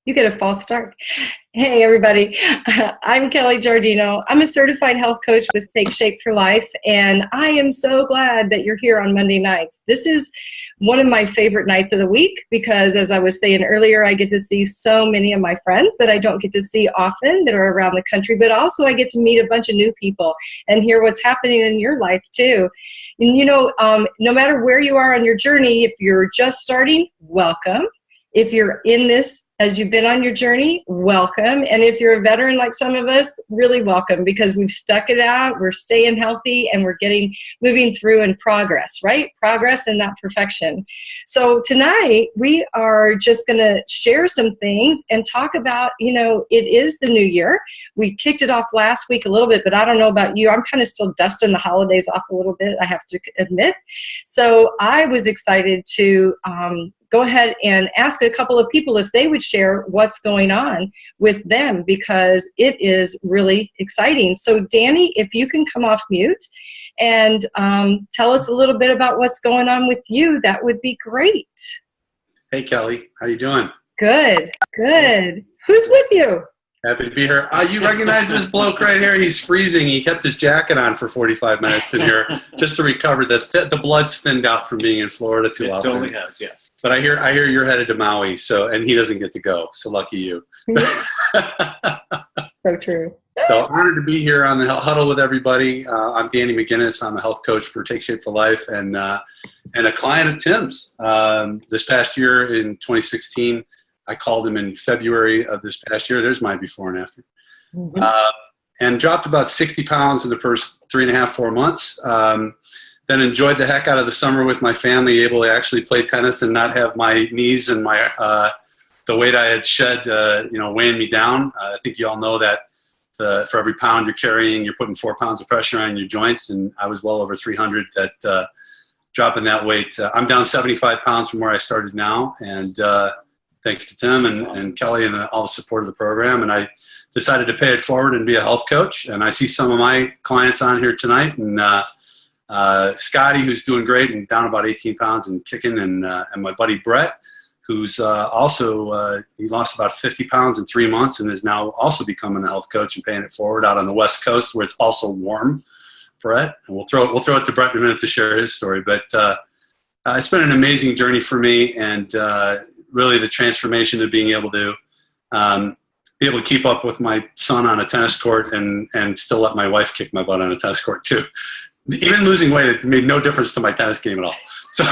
You get a false start. Hey, everybody. I'm Kelly Giardino. I'm a certified health coach with Take Shape for Life, and I am so glad that you're here on Monday nights. This is one of my favorite nights of the week because, as I was saying earlier, I get to see so many of my friends that I don't get to see often that are around the country, but also I get to meet a bunch of new people and hear what's happening in your life, too. And, no matter where you are on your journey, if you're just starting, welcome. If you're in this as you've been on your journey, welcome. And if you're a veteran like some of us, really welcome, because we've stuck it out, we're staying healthy, and we're moving through in progress, right? Progress and not perfection. So tonight, we are just going to share some things and talk about, it is the new year. We kicked it off last week a little bit, but I don't know about you. I'm kind of still dusting the holidays off a little bit, I have to admit. So I was excited to go ahead and ask a couple of people if they would share what's going on with them, because it is really exciting. So Danny, if you can come off mute and tell us a little bit about what's going on with you, that would be great. Hey, Kelly. How you doing? Good, good. Who's with you? Happy to be here. You recognize this bloke right here? He's freezing. He kept his jacket on for 45 minutes in here just to recover. The blood's thinned out from being in Florida too often. It totally has, yes. But I hear you're headed to Maui, and he doesn't get to go. So lucky you. So true. So honored to be here on the Huddle with everybody. I'm Danny McGinnis. I'm a health coach for Take Shape for Life and a client of Tim's. This past year in 2016, I called him in February of this past year. There's my before and after. Mm-hmm. And dropped about 60 pounds in the first 3.5, 4 months. Then enjoyed the heck out of the summer with my family, able to actually play tennis and not have my knees and the weight I had shed, weighing me down. I think you all know that for every pound you're carrying, you're putting 4 pounds of pressure on your joints. And I was well over 300 dropping that weight. I'm down 75 pounds from where I started now. And thanks to Tim and Kelly and all the support of the program. And I decided to pay it forward and be a health coach. And I see some of my clients on here tonight. And Scotty, who's doing great and down about 18 pounds and kicking. And my buddy Brett, who's also, he lost about 50 pounds in 3 months and is now also becoming a health coach and paying it forward out on the West Coast where it's also warm. Brett, and we'll throw it to Brett in a minute to share his story. But it's been an amazing journey for me, and really the transformation of being able to be able to keep up with my son on a tennis court and still let my wife kick my butt on a tennis court too. Even losing weight, it made no difference to my tennis game at all. So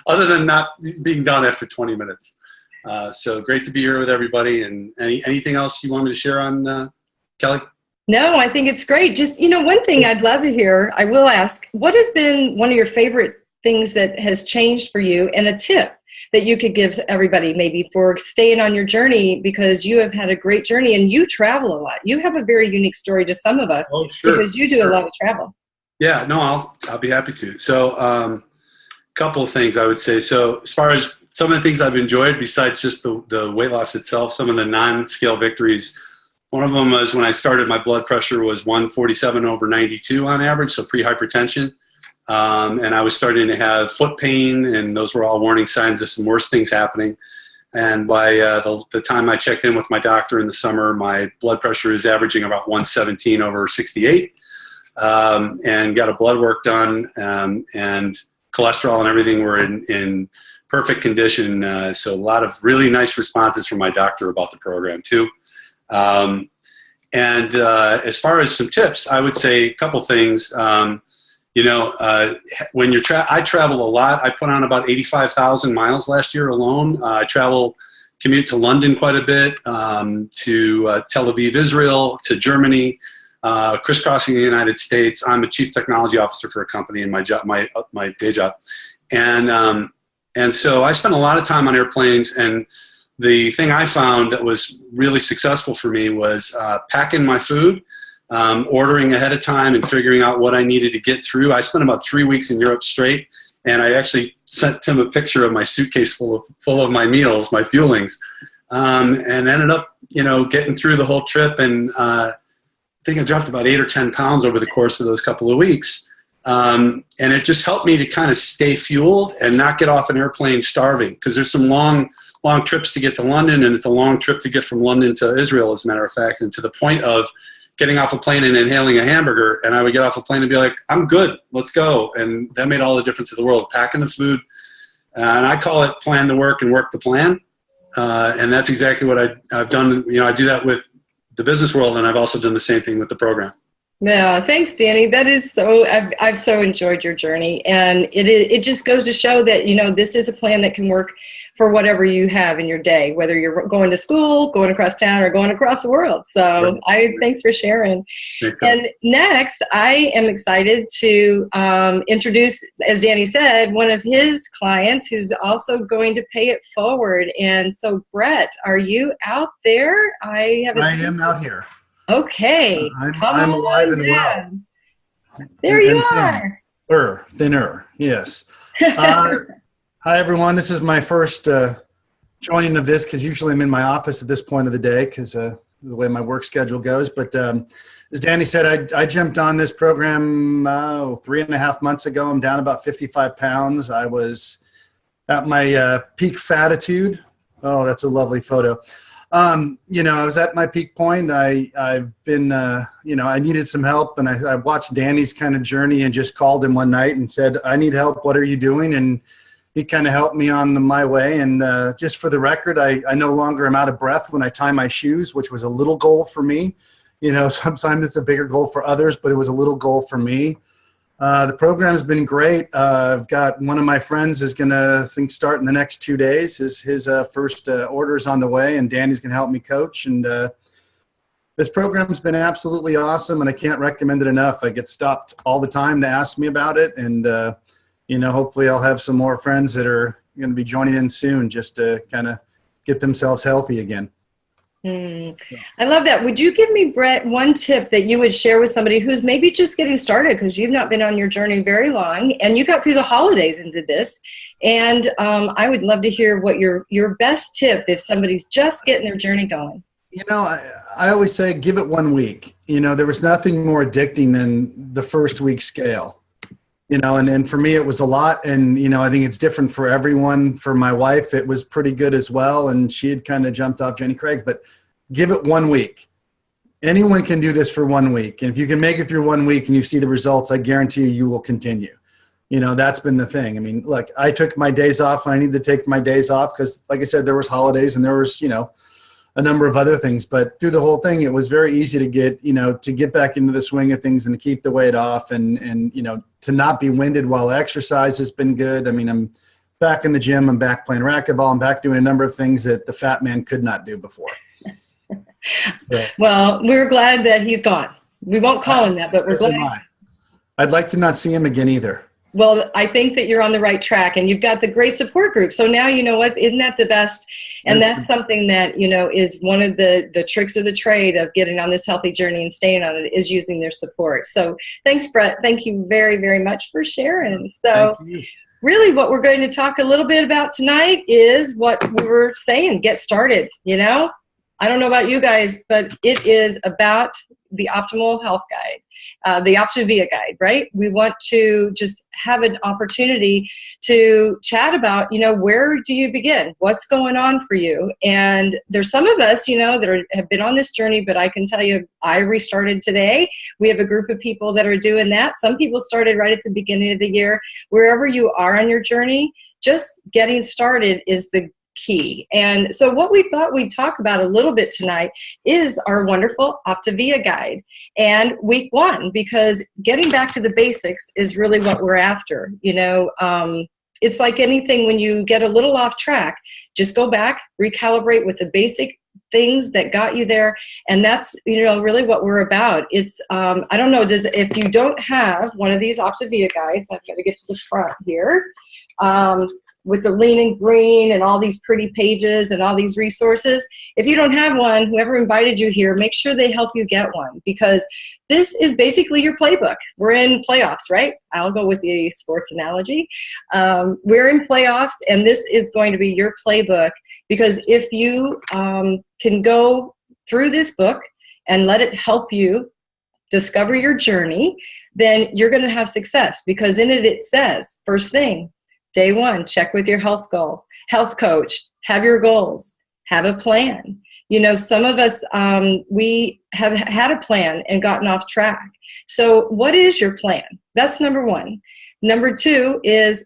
other than not being done after 20 minutes. So great to be here with everybody. And anything else you want me to share on, Kelly? No, I think it's great. Just, one thing I'd love to hear, I will ask, what has been one of your favorite things that has changed for you, and a tip that you could give to everybody maybe for staying on your journey, because you have had a great journey and you travel a lot. You have a very unique story to some of us. Oh, sure, because you do a lot of travel. Yeah, no, I'll be happy to. So a couple of things I would say. So as far as some of the things I've enjoyed besides just the weight loss itself, some of the non-scale victories, one of them was when I started, my blood pressure was 147/92 on average, so pre-hypertension. And I was starting to have foot pain, and those were all warning signs of some worse things happening. And by the time I checked in with my doctor in the summer, my blood pressure is averaging about 117/68, and got a blood work done, and cholesterol and everything were in perfect condition. So a lot of really nice responses from my doctor about the program too. And as far as some tips, I would say a couple things. When I travel a lot. I put on about 85,000 miles last year alone. I commute to London quite a bit, to Tel Aviv, Israel, to Germany, crisscrossing the United States. I'm a chief technology officer for a company in my job, my day job. And so I spent a lot of time on airplanes, and the thing I found that was really successful for me was packing my food, ordering ahead of time and figuring out what I needed to get through. I spent about 3 weeks in Europe straight, and I actually sent Tim a picture of my suitcase full of my meals, my fuelings, and ended up, getting through the whole trip. And I think I dropped about 8 or 10 pounds over the course of those couple of weeks. And it just helped me to kind of stay fueled and not get off an airplane starving, because there's some long long trips to get to London, and it's a long trip to get from London to Israel, as a matter of fact, and to the point of getting off a plane and inhaling a hamburger. And I would get off a plane and be like, I'm good, let's go. And that made all the difference in the world, packing the food. And I call it plan the work and work the plan. And that's exactly what I've done. I do that with the business world, and I've also done the same thing with the program. Yeah, thanks, Danny. That is so, I've so enjoyed your journey. And it just goes to show that, this is a plan that can work for whatever you have in your day, whether you're going to school, going across town, or going across the world. So thanks for sharing. Thanks, and next, I am excited to introduce, as Danny said, one of his clients who's also going to pay it forward. And so, Brett, are you out there? I am out here. Okay. I'm alive and well. There you are. Thinner, yes. Hi, everyone. This is my first joining of this, because usually I'm in my office at this point of the day because the way my work schedule goes. But as Danny said, I jumped on this program 3.5 months ago. I'm down about 55 pounds. I was at my peak fatitude. Oh, that's a lovely photo. I was at my peak point. I've been, I needed some help, and I watched Danny's kind of journey and just called him one night and said, I need help. What are you doing? And he kind of helped me on my way. And just for the record, I no longer am out of breath when I tie my shoes, which was a little goal for me. Sometimes it's a bigger goal for others, but it was a little goal for me. The program's been great. I've got one of my friends is going to start in the next 2 days. His first order is on the way, and Danny's going to help me coach. And this program's been absolutely awesome, and I can't recommend it enough. I get stopped all the time to ask me about it, and hopefully I'll have some more friends that are going to be joining in soon just to kind of get themselves healthy again. I love that. Would you give me, Brett, one tip that you would share with somebody who's maybe just getting started, because you've not been on your journey very long and you got through the holidays and did this? And I would love to hear what your best tip if somebody's just getting their journey going. I always say give it 1 week. There was nothing more addicting than the first week scale. And for me, it was a lot. And, I think it's different for everyone. For my wife, it was pretty good as well. And she had kind of jumped off Jenny Craig's, but give it 1 week. Anyone can do this for 1 week. And if you can make it through 1 week and you see the results, I guarantee you will continue. That's been the thing. I mean, look, I took my days off when I needed to take my days off because, like I said, there was holidays and there was, a number of other things. But through the whole thing, it was very easy to get back into the swing of things and to keep the weight off and to not be winded while exercise has been good. I mean, I'm back in the gym. I'm back playing racquetball. I'm back doing a number of things that the fat man could not do before. So, well, we're glad that he's gone. We won't call him that, but we're glad. I'd like to not see him again either. Well, I think that you're on the right track, and you've got the great support group. So now, you know what, isn't that the best? And that's something that, is one of the tricks of the trade of getting on this healthy journey and staying on it, is using their support. So thanks, Brett. Thank you very, very much for sharing. So really what we're going to talk a little bit about tonight is what we were saying, get started. I don't know about you guys, but it is about the optimal health guide, the Optavia guide, right? We want to just have an opportunity to chat about, where do you begin? What's going on for you? And there's some of us, that have been on this journey, but I can tell you, I restarted today. We have a group of people that are doing that. Some people started right at the beginning of the year. Wherever you are on your journey, just getting started is the key. And so what we thought we'd talk about a little bit tonight is our wonderful Optavia guide and week 1, because getting back to the basics is really what we're after. It's like anything, when you get a little off track, just go back, recalibrate with the basic things that got you there. And that's, really what we're about. It's, I don't know, if you don't have one of these Optavia guides, I've got to get to the front here. With the lean and green and all these pretty pages and all these resources. If you don't have one, whoever invited you here, make sure they help you get one, because this is basically your playbook. We're in playoffs, right? I'll go with the sports analogy. We're in playoffs, and this is going to be your playbook, because if you can go through this book and let it help you discover your journey, then you're going to have success, because in it says, first thing, Day 1, check with your health coach. have your goals, have a plan. You know, some of us, we have had a plan and gotten off track. So what is your plan? That's number one. Number two is,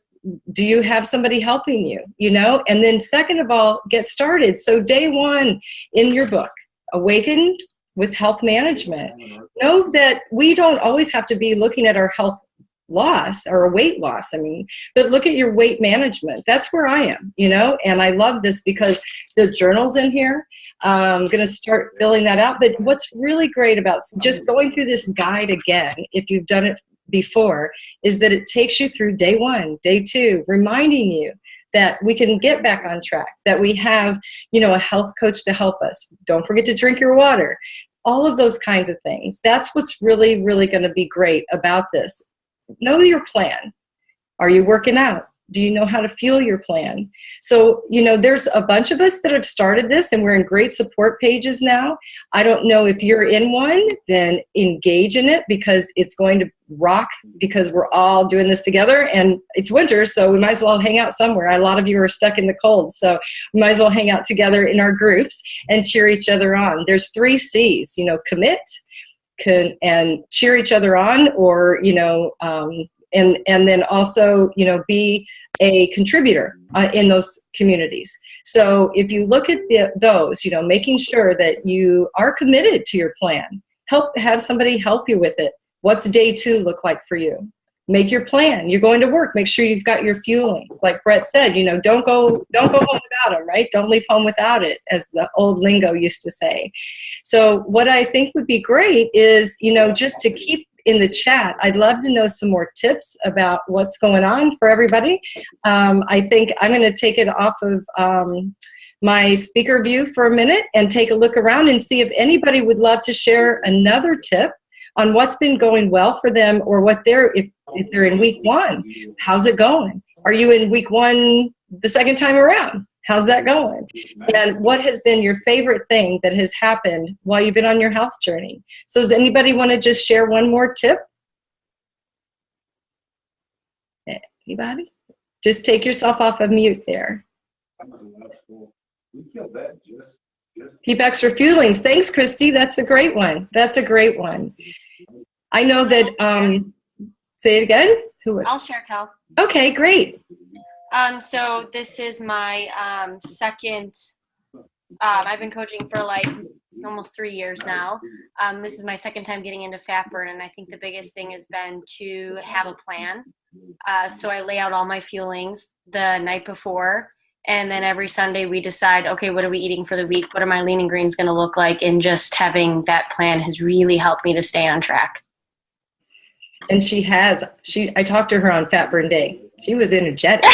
do you have somebody helping you, you know? And then second of all, get started. So day one in your book, Awakened with Health Management, know that we don't always have to be looking at our health loss or a weight loss. I mean, but look at your weight management. That's where I am, you know? And I love this because the journal's in here. I'm going to start filling that out. But what's really great about just going through this guide again, if you've done it before, is that it takes you through day one, day two, reminding you that we can get back on track, that we have, you know, a health coach to help us. Don't forget to drink your water. All of those kinds of things. That's what's really, really going to be great about this. Know your plan. Are you working out? Do you know how to fuel your plan? So, you know, there's a bunch of us that have started this and we're in great support pages now. I don't know if you're in one, then engage in it because it's going to rock because we're all doing this together and it's winter, so we might as well hang out somewhere. A lot of you are stuck in the cold, so we might as well hang out together in our groups and cheer each other on. There's 3 C's, you know, commit, and cheer each other on, or, you know, and then also, you know, be a contributor in those communities. So if you look at those, you know, making sure that you are committed to your plan, have somebody help you with it. What's day 2 look like for you? Make your plan. You're going to work. Make sure you've got your fueling. Like Brett said, you know, don't go home without them, right? Don't leave home without it, as the old lingo used to say. So what I think would be great is, you know, just to keep in the chat, I'd love to know some more tips about what's going on for everybody. I think I'm going to take it off of my speaker view for a minute and take a look around and see if anybody would love to share another tip on what's been going well for them, or what if they're in week 1, how's it going? Are you in week 1 the second time around? How's that going? And what has been your favorite thing that has happened while you've been on your health journey? So does anybody want to just share one more tip? Anybody? Just take yourself off of mute there. Keep extra fuelings. Thanks, Christy. That's a great one. That's a great one. I know that, say it again. Who was? I'll share, Cal. Okay, great. So this is my second, I've been coaching for like almost 3 years now. This is my second time getting into fat burn, and I think the biggest thing has been to have a plan. So I lay out all my fuelings the night before, and then every Sunday we decide, okay, what are we eating for the week? What are my lean and greens going to look like? And just having that plan has really helped me to stay on track. And I talked to her on Fat Burn Day. She was energetic.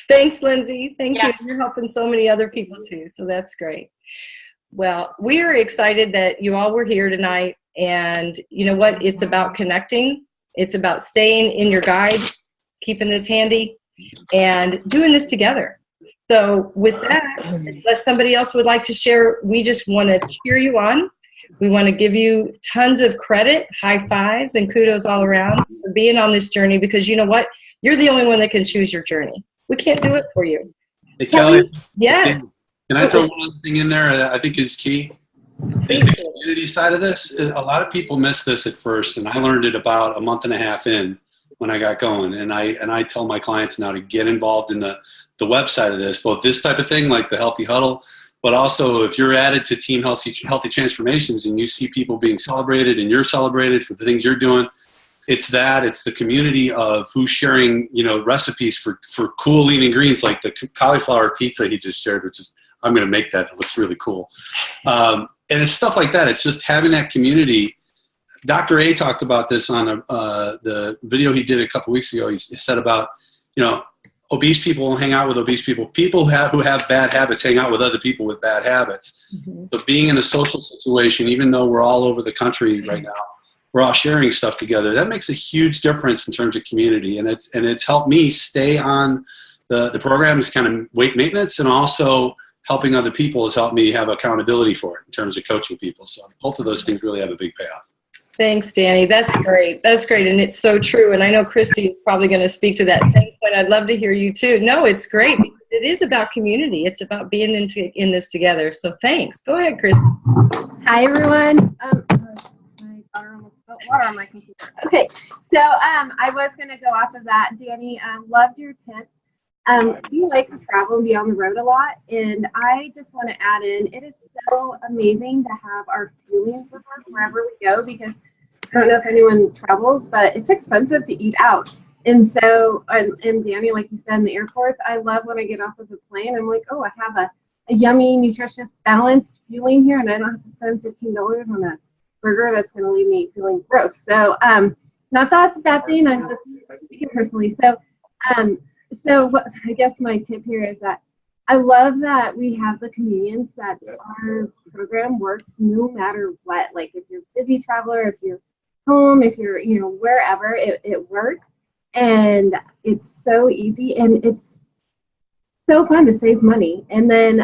Thanks, Lindsay. Thank you. You're helping so many other people too, so that's great. Well, we are excited that you all were here tonight, and you know what? It's about connecting. It's about staying in your guide, keeping this handy, and doing this together. So with that, unless somebody else would like to share, we just want to cheer you on. We want to give you tons of credit, high fives, and kudos all around for being on this journey, because you know what? You're the only one that can choose your journey. We can't do it for you. Hey, Kelly. Yes. Can I throw one other thing in there that I think is key? Is the community side of this. A lot of people miss this at first, and I learned it about a month and a half in when I got going. And I tell my clients now to get involved in the website of this, both this type of thing like the Healthy Huddle, but also if you're added to Team Healthy Transformations and you see people being celebrated and you're celebrated for the things you're doing, it's the community of who's sharing, you know, recipes for cool lean and greens, like the cauliflower pizza he just shared, which is, I'm going to make that. It looks really cool. And it's stuff like that. It's just having that community. Dr. A talked about this on the video he did a couple weeks ago. He said about, you know, obese people hang out with obese people. People who have bad habits hang out with other people with bad habits. Mm-hmm. But being in a social situation, even though we're all over the country right now, we're all sharing stuff together. That makes a huge difference in terms of community, and it's helped me stay on the program. Is kind of weight maintenance, and also helping other people has helped me have accountability for it in terms of coaching people. So both of those things really have a big payoff. Thanks, Danny. That's great. That's great, and it's so true. And I know Christy is probably going to speak to that same point. I'd love to hear you too. No, it's great because it it is about community. It's about being in this together. So thanks. Go ahead, Chris. Hi, everyone. My daughter almost spilled water on my computer. Okay, so I was going to go off of that. Danny, loved your tips. We like to travel and be on the road a lot, and I just want to add in, it is so amazing to have our fuelings with us wherever we go, because I don't know if anyone travels, but it's expensive to eat out. And so, and Danny, like you said, in the airports, I love when I get off of the plane, I'm like, oh, I have a yummy, nutritious, balanced fueling here, and I don't have to spend $15 on a burger that's going to leave me feeling gross. So, not that it's a bad thing, I'm just speaking personally. So what I guess my tip here is that I love that we have the convenience that our program works no matter what. Like if you're a busy traveler, if you're home, if you're, wherever, it works. And it's so easy and it's so fun to save money. And then,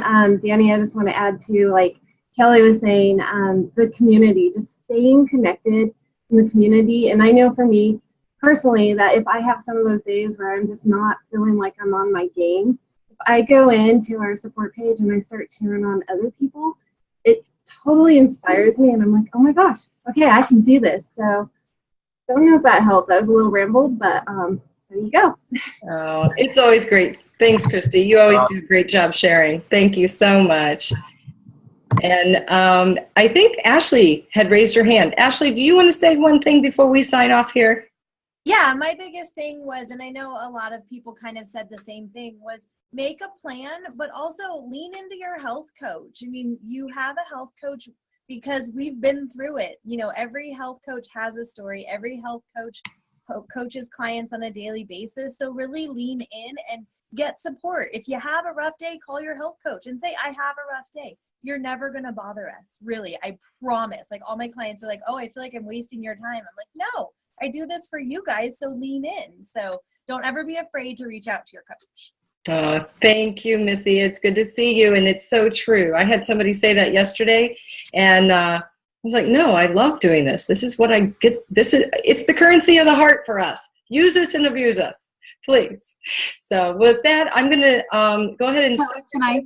Danny, I just want to add to, like Kelly was saying, the community, just staying connected in the community. And I know for me personally that if I have some of those days where I'm just not feeling like I'm on my game, if I go into our support page and I start cheering on other people, it totally inspires me. And I'm like, oh my gosh, okay, I can do this. So don't know if that helped. That was a little rambled, but there you go. Oh, it's always great. Thanks, Christy. You always do a great job sharing. Thank you so much. And I think Ashley had raised her hand. Ashley, do you want to say one thing before we sign off here? Yeah, my biggest thing was, and I know a lot of people kind of said the same thing, was make a plan, but also lean into your health coach. I mean, you have a health coach because we've been through it. Every health coach has a story. Every health coach coaches clients on a daily basis. So really lean in and get support. If you have a rough day, call your health coach and say, I have a rough day. You're never going to bother us. Really, I promise. Like all my clients are like, oh, I feel like I'm wasting your time. I'm like, no. I do this for you guys, so lean in. So don't ever be afraid to reach out to your coach. Oh, thank you, Missy. It's good to see you, and it's so true. I had somebody say that yesterday, and I was like, no, I love doing this. This is what I get. It's the currency of the heart for us. Use us and abuse us, please. So with that, I'm going to go ahead and start. Can I